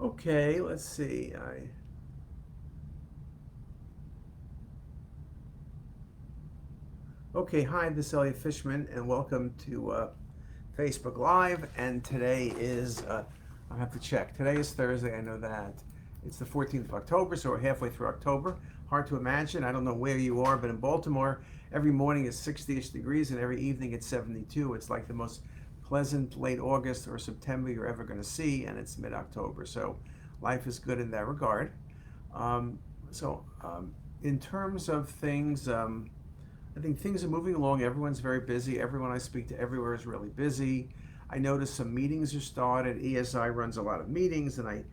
Okay, let's see. Okay, hi, this is Elliot Fishman, and welcome to Facebook Live. And today is, I have to check. Today is Thursday, I know that. It's the 14th of October, so we're halfway through October. Hard to imagine. I don't know where you are, but in Baltimore, every morning is 60-ish degrees, and every evening it's 72. It's like the most pleasant late August or September you're ever going to see, and it's mid-October. So life is good in that regard. Um, so, in terms of things, I think things are moving along. Everyone's very busy. Everyone I speak to everywhere is really busy. I noticed some meetings are started. ESI runs a lot of meetings, and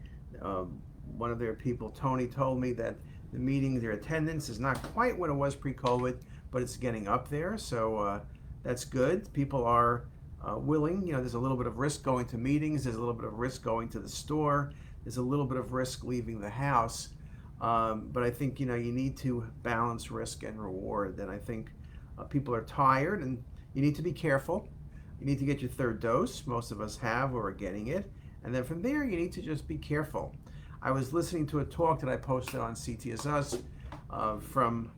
one of their people, Tony, told me that the meeting, their attendance is not quite what it was pre-COVID, but it's getting up there. So that's good. People are willing. There's a little bit of risk going to meetings. There's a little bit of risk going to the store. There's a little bit of risk leaving the house. But I think you need to balance risk and reward. And I think people are tired, and you need to be careful. You need to get your third dose. Most of us have or are getting it. And then from there, you need to just be careful. I was listening to a talk that I posted on CTisus from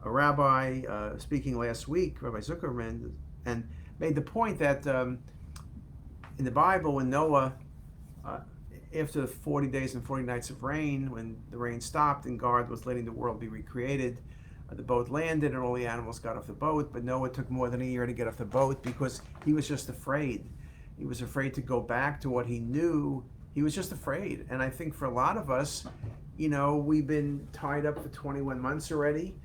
a rabbi speaking last week, Rabbi Zuckerman, and made the point that in the Bible, when Noah uh, after the 40 days and 40 nights of rain, when the rain stopped and God was letting the world be recreated, the boat landed and all the animals got off the boat. But Noah took more than a year to get off the boat because he was just afraid. He was afraid to go back to what he knew. He was just afraid. And I think for a lot of us, we've been tied up for 21 months already.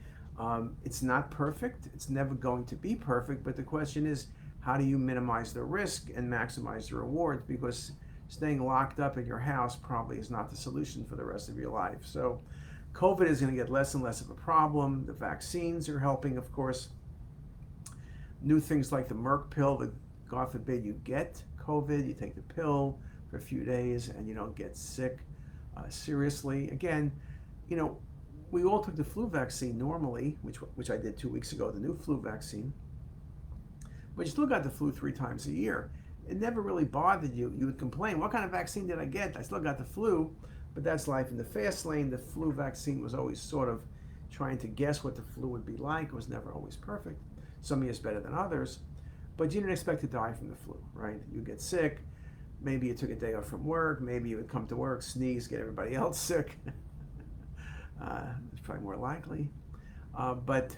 It's not perfect. It's never going to be perfect. But the question is, how do you minimize the risk and maximize the rewards? Because staying locked up in your house probably is not the solution for the rest of your life. So COVID is going to get less and less of a problem. The vaccines are helping, of course. New things like the Merck pill, that God forbid you get COVID, you take the pill for a few days and you don't get sick seriously. Again, we all took the flu vaccine normally, which I did 2 weeks ago, the new flu vaccine. But you still got the flu 3 times a year. It never really bothered you. You would complain, what kind of vaccine did I get? I still got the flu, but that's life. In the fast lane, the flu vaccine was always sort of trying to guess what the flu would be like. It was never always perfect. Some years better than others, but you didn't expect to die from the flu, right? You get sick, maybe you took a day off from work, maybe you would come to work, sneeze, get everybody else sick. It's probably more likely. But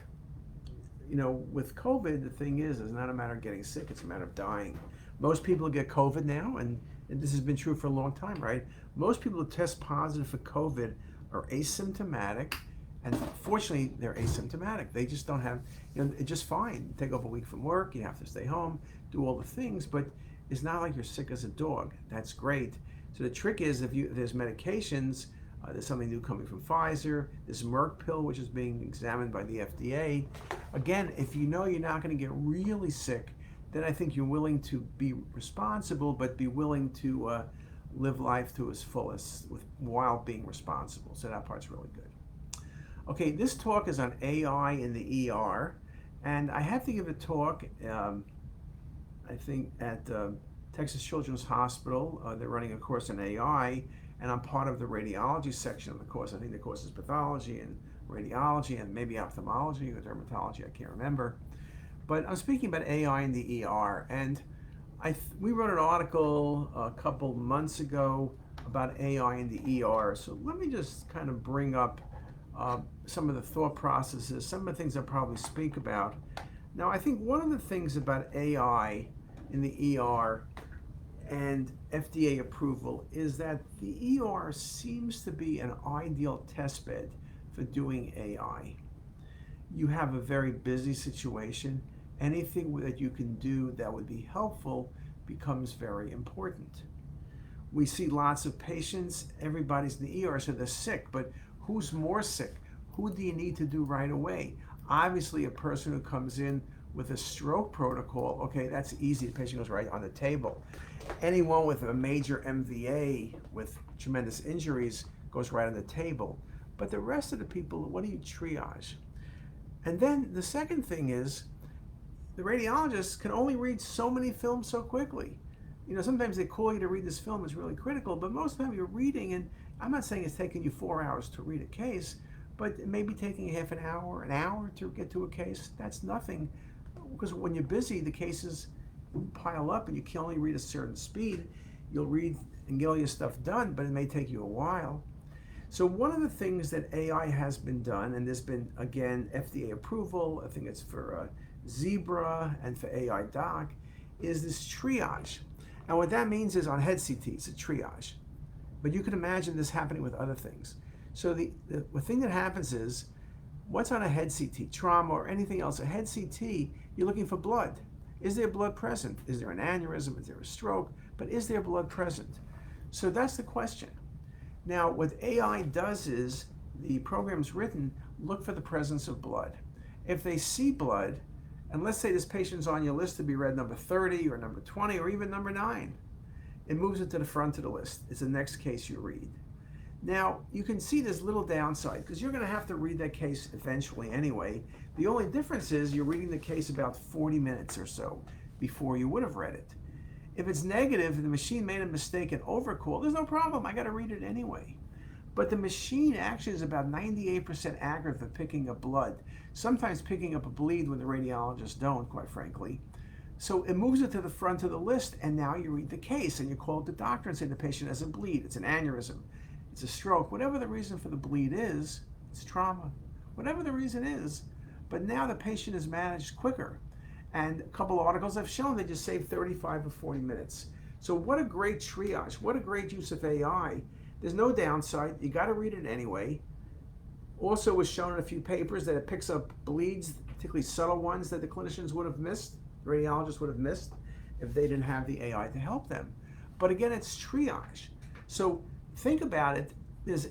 with COVID, the thing is, it's not a matter of getting sick, it's a matter of dying. Most people get COVID now, and this has been true for a long time, right? Most people who test positive for COVID are asymptomatic, and fortunately, they're asymptomatic. They just don't have, it's just fine. You take off a week from work, you have to stay home, do all the things, but it's not like you're sick as a dog. That's great. So the trick is, if there's medications, there's something new coming from Pfizer, this Merck pill, which is being examined by the FDA. Again, if you know you're not going to get really sick, then I think you're willing to be responsible, but be willing to live life to its fullest while being responsible. So that part's really good. Okay, this talk is on AI in the ER, and I have to give a talk, I think, at Texas Children's Hospital. They're running a course on AI, and I'm part of the radiology section of the course. I think the course is pathology and radiology and maybe ophthalmology or dermatology, I can't remember. But I'm speaking about AI in the ER, and we wrote an article a couple months ago about AI in the ER. So let me just kind of bring up some of the thought processes, some of the things I'll probably speak about. Now, I think one of the things about AI in the ER and FDA approval is that the ER seems to be an ideal testbed for doing AI. You have a very busy situation. Anything that you can do that would be helpful becomes very important. We see lots of patients, everybody's in the ER, so they're sick, but who's more sick? Who do you need to do right away? Obviously, a person who comes in with a stroke protocol, okay, that's easy. The patient goes right on the table. Anyone with a major MVA with tremendous injuries goes right on the table. But the rest of the people, what do you triage? And then the second thing is, the radiologist can only read so many films so quickly. sometimes they call you to read this film, it's really critical, but most of the time you're reading, and I'm not saying it's taking you 4 hours to read a case, but it may be taking half an hour to get to a case. That's nothing, because when you're busy, the cases pile up and you can only read a certain speed. You'll read and get all your stuff done, but it may take you a while. So one of the things that AI has been done, and there's been, again, FDA approval, I think it's for Zebra and for AI Doc, is this triage. And what that means is on head CT, it's a triage. But you can imagine this happening with other things. So the thing that happens is, what's on a head CT, trauma or anything else, a head CT, you're looking for blood. Is there blood present? Is there an aneurysm? Is there a stroke? But is there blood present? So that's the question. Now, what AI does is, the program's written, look for the presence of blood. If they see blood, and let's say this patient's on your list to be read number 30 or number 20 or even number 9, it moves it to the front of the list. It's the next case you read. Now, you can see this little downside, because you're going to have to read that case eventually anyway. The only difference is you're reading the case about 40 minutes or so before you would have read it. If it's negative and the machine made a mistake and overcall, there's no problem. I got to read it anyway. But the machine actually is about 98% accurate for picking up blood, sometimes picking up a bleed when the radiologists don't, quite frankly. So it moves it to the front of the list, and now you read the case and you call the doctor and say the patient has a bleed, it's an aneurysm, it's a stroke, whatever the reason for the bleed is, it's trauma, whatever the reason is. But now the patient is managed quicker. And a couple of articles have shown they just save 35 or 40 minutes. So what a great triage, what a great use of AI. There's no downside, you got to read it anyway. Also was shown in a few papers that it picks up bleeds, particularly subtle ones that the clinicians would have missed, the radiologists would have missed if they didn't have the AI to help them. But again, it's triage. So think about it, there's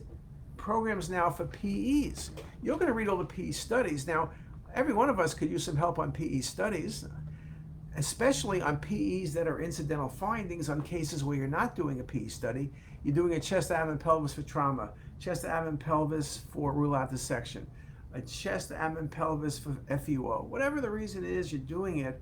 programs now for PEs. You're going to read all the PE studies. Now, every one of us could use some help on PE studies, especially on PEs that are incidental findings on cases where you're not doing a PE study. You're doing a chest, abdomen, pelvis for trauma, chest, abdomen, pelvis for rule out dissection, a chest, abdomen, pelvis for FUO. Whatever the reason is you're doing it,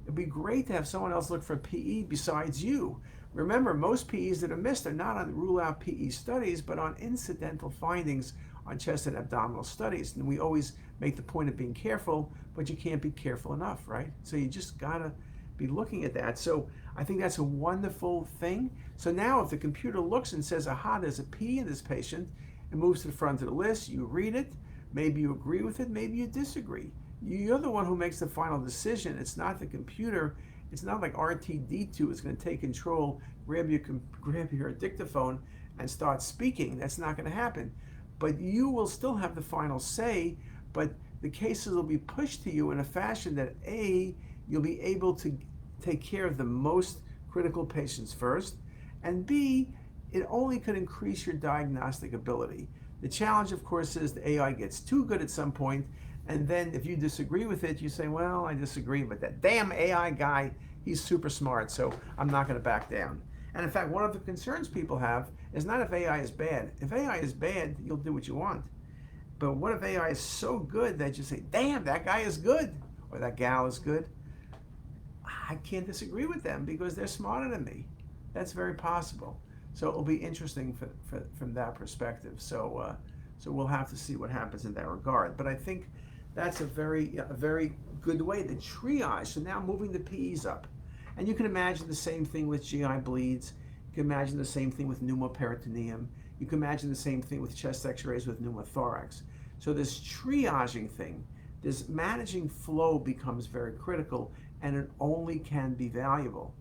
it'd be great to have someone else look for PE besides you. Remember, most PEs that are missed are not on rule out PE studies, but on incidental findings on chest and abdominal studies. And we always make the point of being careful, but you can't be careful enough, right? So you just gotta be looking at that. So I think that's a wonderful thing. So now if the computer looks and says, aha, there's a P in this patient, it moves to the front of the list, you read it, maybe you agree with it, maybe you disagree. You're the one who makes the final decision. It's not the computer. It's not like RTD2 is going to take control, grab your dictaphone and start speaking. That's not going to happen. But you will still have the final say, but the cases will be pushed to you in a fashion that A, you'll be able to take care of the most critical patients first, and B, it only could increase your diagnostic ability. The challenge, of course, is the AI gets too good at some point, and then if you disagree with it, you say, well, I disagree, but that damn AI guy, he's super smart, so I'm not going to back down. And in fact, one of the concerns people have is not if AI is bad. If AI is bad, you'll do what you want. But what if AI is so good that you say, damn, that guy is good, or that gal is good? I can't disagree with them because they're smarter than me. That's very possible. So it'll be interesting from that perspective. So we'll have to see what happens in that regard. But I think that's a very good way to triage. So now moving the PEs up. And you can imagine the same thing with GI bleeds. You can imagine the same thing with pneumoperitoneum. You can imagine the same thing with chest x-rays with pneumothorax. So this triaging thing, this managing flow becomes very critical, and it only can be valuable.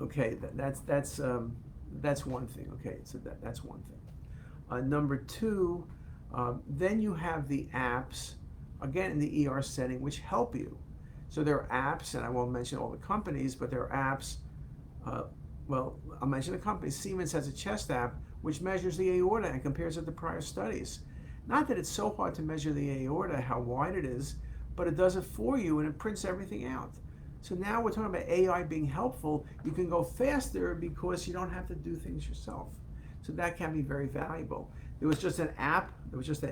Okay, that's one thing. Okay, so that's one thing. Number two, then you have the apps, again in the ER setting, which help you. So there are apps, and I won't mention all the companies, but there are apps. Well, I'll mention the company. Siemens has a chest app which measures the aorta and compares it to prior studies. Not that it's so hard to measure the aorta, how wide it is, but it does it for you and it prints everything out. So now we're talking about AI being helpful. You can go faster because you don't have to do things yourself. So that can be very valuable. There was just an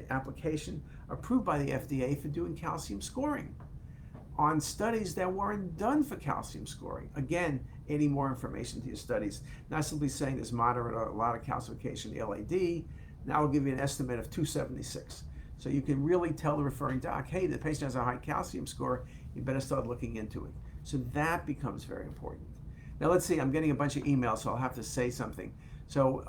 application approved by the FDA for doing calcium scoring. on studies that weren't done for calcium scoring. Again, adding more information to your studies. Not simply saying there's moderate or a lot of calcification in the LAD. Now I'll give you an estimate of 276. So you can really tell the referring doc, hey, the patient has a high calcium score, you better start looking into it. So that becomes very important. Now let's see, I'm getting a bunch of emails, so I'll have to say something. So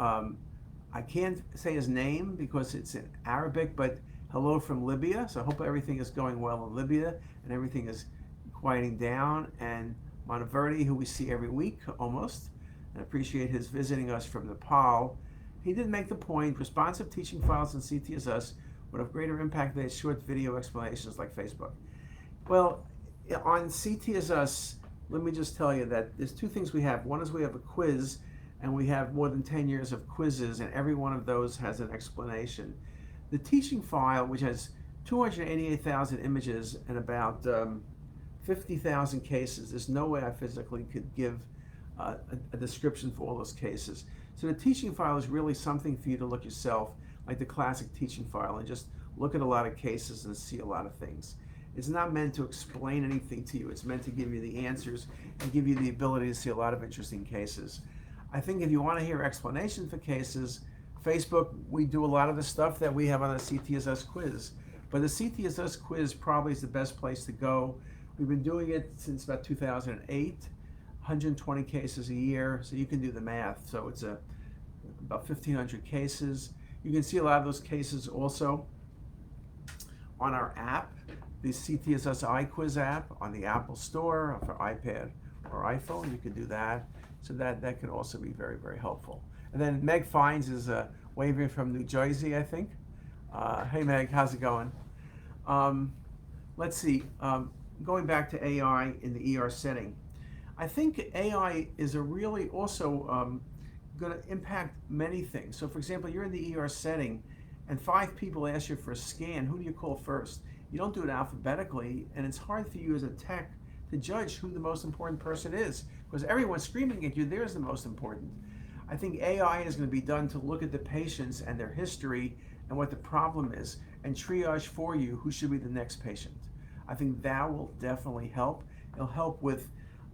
I can't say his name because it's in Arabic, but hello from Libya. So I hope everything is going well in Libya and everything is quieting down. And Monteverdi, who we see every week almost, and appreciate his visiting us from Nepal. He did make the point, responsive teaching files in CTisus would have greater impact than short video explanations like Facebook. Well, on CTisus, let me just tell you that there's two things we have. One is we have a quiz, and we have more than 10 years of quizzes, and every one of those has an explanation. The teaching file, which has 288,000 images and about 50,000 cases, there's no way I physically could give a description for all those cases. So the teaching file is really something for you to look yourself, like the classic teaching file, and just look at a lot of cases and see a lot of things. It's not meant to explain anything to you. It's meant to give you the answers and give you the ability to see a lot of interesting cases. I think if you want to hear explanation for cases, Facebook, we do a lot of the stuff that we have on the CTisus quiz. But the CTisus quiz probably is the best place to go. We've been doing it since about 2008, 120 cases a year, so you can do the math. So it's about 1,500 cases. You can see a lot of those cases also on our app, the CTisus iQuiz app on the Apple Store for iPad or iPhone. You can do that. So that can also be very, very helpful. And then Meg Fines is waving from New Jersey, I think. Hey Meg, how's it going? Let's see, going back to AI in the ER setting. I think AI is really also going to impact many things. So for example, you're in the ER setting and 5 people ask you for a scan. Who do you call first? You don't do it alphabetically, and it's hard for you as a tech to judge who the most important person is, because everyone's screaming at you, there's the most important. I think AI is going to be done to look at the patients and their history and what the problem is, and triage for you who should be the next patient. I think that will definitely help. It'll help with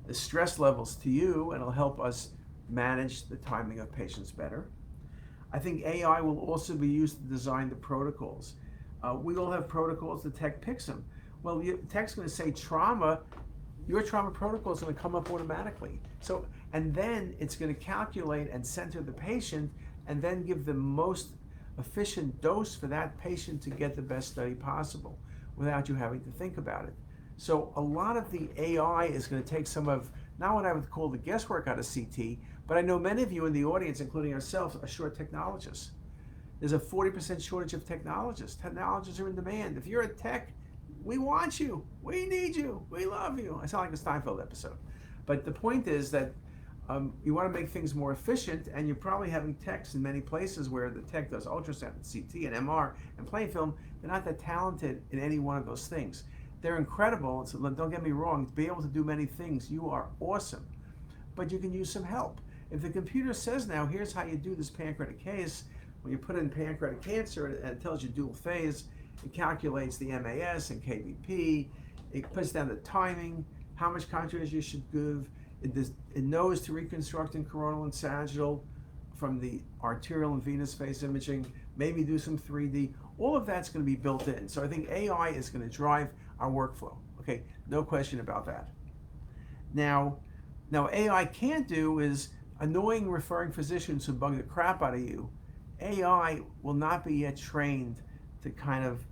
the stress levels to you, and it'll help us manage the timing of patients better. I think AI will also be used to design the protocols. We all have protocols, the tech picks them. Well, the tech's going to say trauma, your trauma protocol is going to come up automatically. So, and then it's going to calculate and center the patient and then give the most efficient dose for that patient to get the best study possible without you having to think about it. So a lot of the AI is going to take some of, not what I would call the guesswork out of CT, but I know many of you in the audience, including ourselves, are short technologists. There's a 40% shortage of technologists. Technologists are in demand. If you're a tech, we want you, we need you, we love you. I sound like a Steinfeld episode. But the point is that you want to make things more efficient, and you're probably having techs in many places where the tech does ultrasound and CT and MR and plain film. They're not that talented in any one of those things. They're incredible, so don't get me wrong, to be able to do many things, you are awesome. But you can use some help. If the computer says now, here's how you do this pancreatic case, when you put in pancreatic cancer and it tells you dual phase, it calculates the MAS and KVP, it puts down the timing, how much contrast you should give, it knows to reconstruct in coronal and sagittal from the arterial and venous phase imaging, maybe do some 3D. All of that's going to be built in. So I think AI is going to drive our workflow. Okay, no question about that. Now AI can't do is annoying referring physicians who bug the crap out of you. AI will not be yet trained to kind of,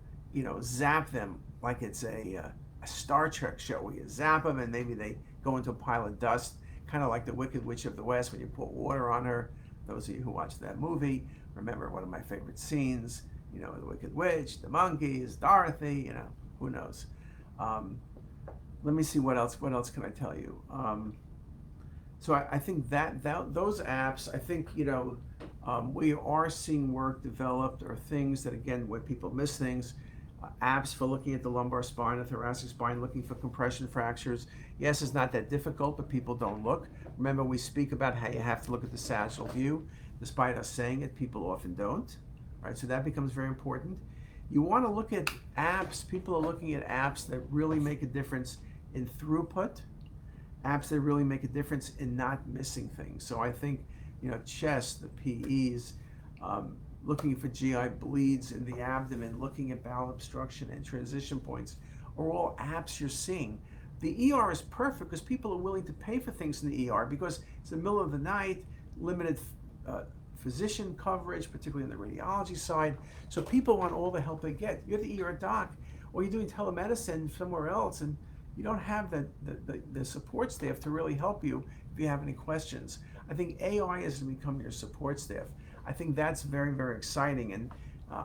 zap them like it's a Star Trek show where you zap them and maybe they go into a pile of dust, kind of like the Wicked Witch of the West when you pour water on her. Those of you who watched that movie remember one of my favorite scenes, the Wicked Witch, the monkeys, Dorothy, who knows. Let me see what else can I tell you. So I think that those apps, I think, we are seeing work developed, or things that, again, where people miss things, apps for looking at the lumbar spine, the thoracic spine, looking for compression fractures. Yes, it's not that difficult, but people don't look. Remember, we speak about how you have to look at the sagittal view. Despite us saying it, people often don't. Right? So that becomes very important. You want to look at apps. People are looking at apps that really make a difference in throughput, apps that really make a difference in not missing things. So I think, chest, the PEs, looking for GI bleeds in the abdomen, looking at bowel obstruction and transition points are all apps you're seeing. The ER is perfect because people are willing to pay for things in the ER because it's the middle of the night, limited physician coverage, particularly on the radiology side. So people want all the help they get. You're the ER doc, or you're doing telemedicine somewhere else, and you don't have the support staff to really help you if you have any questions. I think AI is going to become your support staff. I think that's very, very exciting, and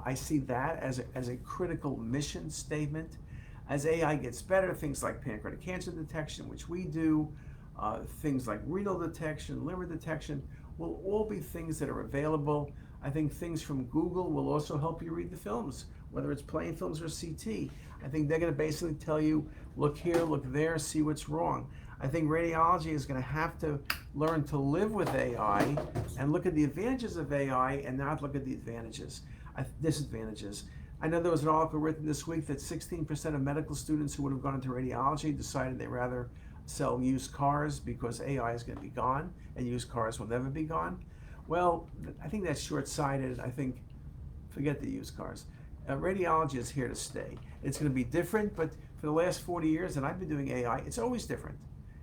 I see that as a critical mission statement. As AI gets better, things like pancreatic cancer detection, which we do, things like renal detection, liver detection, will all be things that are available. I think things from Google will also help you read the films, whether it's plain films or CT. I think they're going to basically tell you, look here, look there, see what's wrong. I think radiology is going to have to learn to live with AI and look at the advantages of AI and not look at the disadvantages. I know there was an article written this week that 16% of medical students who would have gone into radiology decided they'd rather sell used cars because AI is going to be gone and used cars will never be gone. Well, I think that's short-sighted. I think, forget the used cars. Radiology is here to stay. It's going to be different, but for the last 40 years that I've been doing AI, it's always different.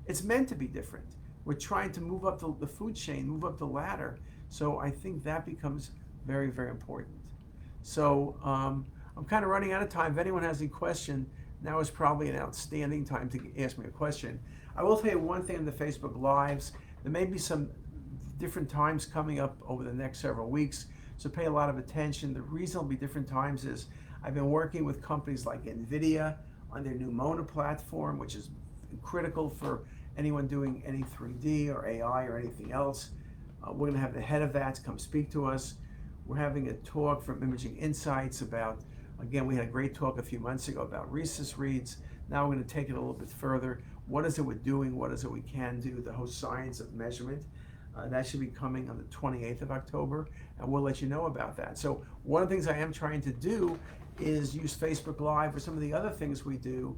It's meant to be different. We're trying to move up the food chain, move up the ladder. So I think that becomes very, very important. So I'm kind of running out of time. If anyone has any question, now is probably an outstanding time to ask me a question. I will tell you one thing on the Facebook Lives. There may be some different times coming up over the next several weeks, so pay a lot of attention. The reason it'll be different times is I've been working with companies like NVIDIA on their new Mona platform, which is critical for anyone doing any 3D or AI or anything else. We're going to have the head of that come speak to us. We're having a talk from Imaging Insights about, again, we had a great talk a few months ago about rhesus reads. Now we're going to take it a little bit further. What is it we're doing? What is it we can do? The whole science of measurement. That should be coming on the 28th of October, and we'll let you know about that. So one of the things I am trying to do is use Facebook Live or some of the other things we do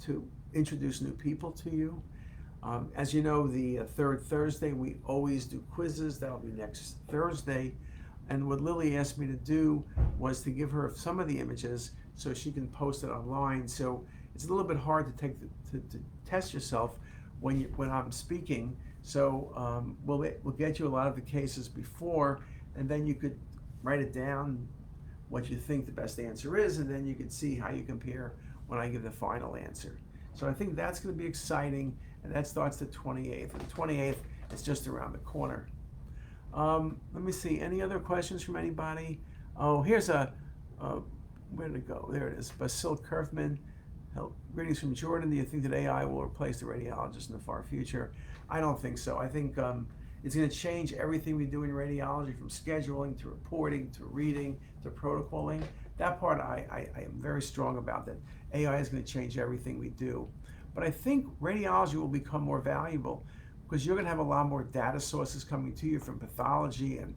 to introduce new people to you. As you know, the third Thursday, we always do quizzes. That'll be next Thursday. And what Lily asked me to do was to give her some of the images so she can post it online. So it's a little bit hard to take to test yourself when I'm speaking. So we'll get you a lot of the cases before, and then you could write it down, what you think the best answer is, and then you can see how you compare when I give the final answer. So I think that's going to be exciting, and that starts the 28th. And the 28th is just around the corner. Let me see, any other questions from anybody? Oh, here's where did it go? There it is. Basil Kerfman. Greetings from Jordan. Do you think that AI will replace the radiologist in the far future? I don't think so. I think it's going to change everything we do in radiology, from scheduling to reporting to reading to protocoling. That part I am very strong about, that AI is going to change everything we do. But I think radiology will become more valuable because you're going to have a lot more data sources coming to you from pathology and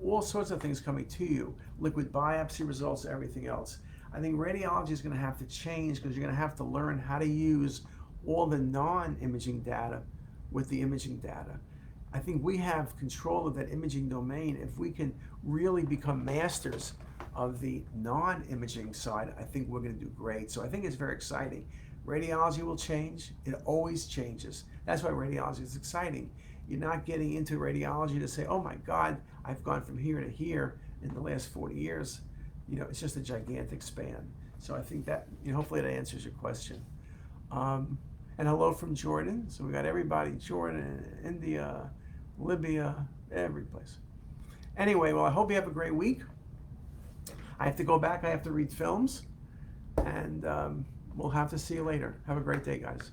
all sorts of things coming to you, liquid biopsy results, everything else. I think radiology is going to have to change because you're going to have to learn how to use all the non-imaging data with the imaging data. I think we have control of that imaging domain. If we can really become masters of the non-imaging side, I think we're going to do great. So I think it's very exciting. Radiology will change. It always changes. That's why radiology is exciting. You're not getting into radiology to say, oh my God, I've gone from here to here in the last 40 years. You know, it's just a gigantic span. So I think that, hopefully that answers your question. And hello from Jordan. So we got everybody, Jordan, India, Libya, every place. Anyway, well, I hope you have a great week. I have to go back. I have to read films. And we'll have to see you later. Have a great day, guys.